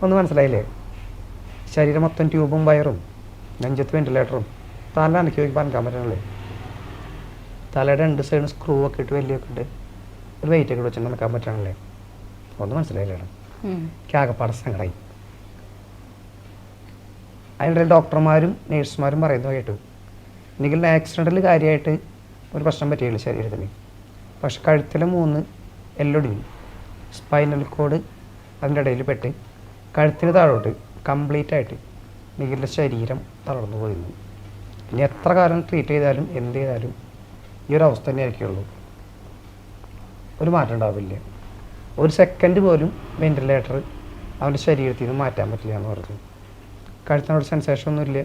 ഒന്ന് മനസ്സിലായില്ലേ? ശരീരം മൊത്തം ട്യൂബും വയറും നെഞ്ചത്ത് വെന്റിലേറ്ററും തല അനക്കി നോക്കി പനക്കാൻ പറ്റണല്ലേ? തലയുടെ 2 സൈഡും സ്ക്രൂ ഒക്കെ ഇട്ട് വലിയൊക്കെ ഉണ്ട്, ഒരു വെയിറ്റ് ഒക്കെ വെച്ച് നടക്കാൻ പറ്റണല്ലേ? ഒന്ന് മനസ്സിലായില്ലേടാ? ആകെപ്പാടെ സങ്കടമായി. അതിൻ്റെ ഡോക്ടർമാരും നേഴ്സുമാരും പറയുന്നത് കേട്ടു, എനിക്ക് ആക്സിഡൻറ്റിൽ കാര്യമായിട്ട് ഒരു പ്രശ്നം പറ്റിയില്ല ശരീരത്തിന്, പക്ഷെ കഴുത്തിലെ 3 എല്ലൊടിഞ്ഞു, സ്പൈനൽ കോഡ് അതിൻ്റെ ഇടയിൽ പെട്ട് കഴുത്തിന് താഴോട്ട് കംപ്ലീറ്റ് ആയിട്ട് നിഖിലിൻ്റെ ശരീരം തളർന്നു പോയിരുന്നു. ഇനി എത്ര കാലം ട്രീറ്റ് ചെയ്താലും എന്ത് ചെയ്താലും ഈ ഒരു അവസ്ഥ തന്നെ ആയിരിക്കുള്ളൂ, ഒരു മാറ്റം ഉണ്ടാവില്ല. ഒരു സെക്കൻഡ് പോലും വെന്റിലേറ്റർ അവൻ്റെ ശരീരത്തിൽ നിന്ന് മാറ്റാൻ പറ്റില്ല എന്ന് പറഞ്ഞു. കഴുത്തിനോട് സെൻസേഷൻ ഒന്നുമില്ല.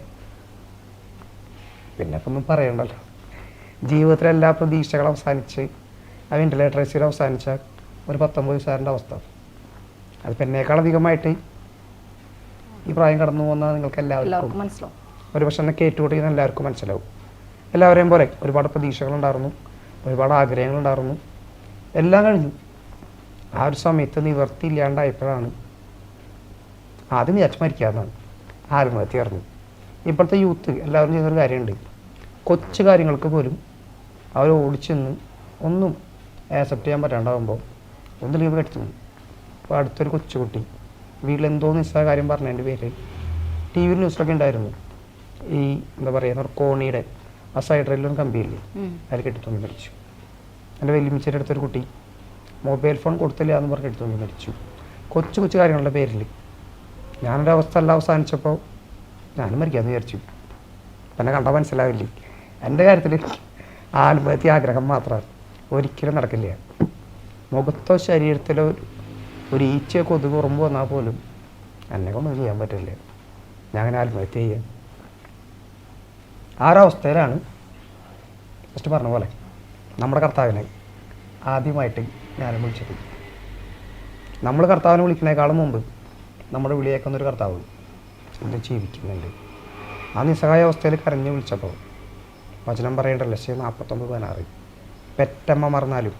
പിന്നെ ഇപ്പം ഒന്നും പറയണ്ടല്ലോ. ജീവിതത്തിലെ എല്ലാ പ്രതീക്ഷകളും അവസാനിച്ച് ആ വെന്റിലേറ്റർ ഐസിയിൽ അവസാനിച്ച ഒരു 19 വയസ്സുകാരൻ്റെ അവസ്ഥ. അതിപ്പോൾ എന്നേക്കാളധികമായിട്ട് ഈ പ്രായം കടന്നു പോകുന്ന നിങ്ങൾക്ക് എല്ലാവർക്കും മനസ്സിലാവും. ഒരു പക്ഷെ എന്നെ കേട്ടുകൂട്ടിയെന്ന് എല്ലാവർക്കും മനസ്സിലാവും. എല്ലാവരെയും പോലെ ഒരുപാട് പ്രതീക്ഷകളുണ്ടായിരുന്നു, ഒരുപാട് ആഗ്രഹങ്ങളുണ്ടായിരുന്നു, എല്ലാം കഴിഞ്ഞു. ആ ഒരു സമയത്ത് നിവർത്തി ഇല്ലാണ്ടായപ്പോഴാണ് ആദ്യം വിചാരിച്ച് മരിക്കാമെന്നാണ്, ആത്മഹത്യ പറഞ്ഞു. ഇപ്പോഴത്തെ യൂത്ത് എല്ലാവരും ചെയ്യുന്നൊരു കാര്യമുണ്ട്, കൊച്ചു കാര്യങ്ങൾക്ക് പോലും അവർ ഓടിച്ചെന്ന് ഒന്നും ആക്സെപ്റ്റ് ചെയ്യാൻ പറ്റാണ്ടാകുമ്പോൾ ഒന്ന് ലീവ് കടിച്ചു. അപ്പോൾ അടുത്തൊരു കൊച്ചുകുട്ടി വീട്ടിലെന്തോ നിസ്സാര കാര്യം പറഞ്ഞതിൻ്റെ പേര് ടി വിയിൽ ന്യൂസിലൊക്കെ ഉണ്ടായിരുന്നു, ഈ എന്താ പറയുക കോണിയുടെ ആ സൈഡ് റെയിലൊരു കമ്പിയില്ലേ അതിൽ കെട്ടിത്തൂങ്ങി മരിച്ചു. എൻ്റെ വലിയമ്മച്ചിയുടെ അടുത്തൊരു കുട്ടി മൊബൈൽ ഫോൺ കൊടുത്തില്ല എന്ന് പറഞ്ഞ് കെട്ടിത്തൂങ്ങി മരിച്ചു. കൊച്ചു കൊച്ചു കാര്യങ്ങളുടെ പേരിൽ. ഞാനൊരു അവസ്ഥ എല്ലാം അവസാനിച്ചപ്പോൾ ഞാനും മരിക്കാമെന്ന് വിചാരിച്ചു. എന്നെ കണ്ടാൽ മനസ്സിലാവില്ലേ, എൻ്റെ കാര്യത്തിൽ ആത്മഹത്യ ആഗ്രഹം മാത്രമാണ്, ഒരിക്കലും നടക്കില്ല. മുഖത്തോ ശരീരത്തിലോ ഒരു ഈച്ചയോ കൊതുക് ഉറുമ്പ് വന്നാൽ പോലും എന്നെ കൊണ്ടൊന്നും ചെയ്യാൻ പറ്റില്ല. ഞാൻ അങ്ങനെ ആത്മഹത്യ ചെയ്യാം. ആ ഒരവസ്ഥയിലാണ് ഫസ്റ്റ് പറഞ്ഞ പോലെ നമ്മുടെ കർത്താവിനെ ആദ്യമായിട്ട് ഞാൻ വിളിച്ചത്. നമ്മൾ കർത്താവിനെ വിളിക്കുന്നതിനേക്കാളും മുമ്പ് നമ്മുടെ വിളിയേക്കുന്നൊരു കർത്താവ് ചിന്ത ജീവിക്കുന്നുണ്ട്. ആ നിസ്സഹായ അവസ്ഥയിൽ കരഞ്ഞ് വിളിച്ചപ്പോൾ വചനം പറയേണ്ടല്ലോ, 49:16 പെറ്റമ്മ മറന്നാലും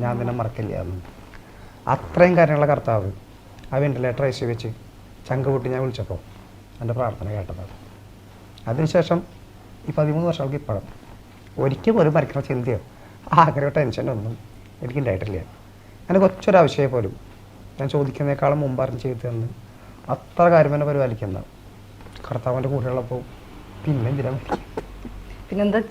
ഞാൻ തന്നെ മറക്കില്ല എന്ന്. അത്രയും കാര്യമുള്ള കർത്താവ് ആ വെന്റിലേറ്റർ ഐസിയിൽ വെച്ച് ചങ്ക് പൊട്ടി ഞാൻ വിളിച്ചപ്പോൾ എൻ്റെ പ്രാർത്ഥന കേട്ടതാണ്. അതിനുശേഷം ഈ 13 വർഷങ്ങൾക്ക് ഇപ്പോഴും ഒരിക്കൽ പോലും മരിക്കുന്ന ചിന്തയോ ആഗ്രഹമോ ടെൻഷനോ ഒന്നും എനിക്കുണ്ടായിട്ടില്ല. അങ്ങനെ കൊച്ചൊരാവശ്യമായി പോലും ഞാൻ ചോദിക്കുന്നതിനേക്കാളും മുമ്പ് അറിഞ്ഞ് ചെയ്തു തന്ന് അത്ര കാര്യം തന്നെ പരിപാലിക്കുന്ന കർത്താവിൻ്റെ കൂടെയുള്ളപ്പോൾ പിന്നെ എന്തിനാ പിന്നെന്താ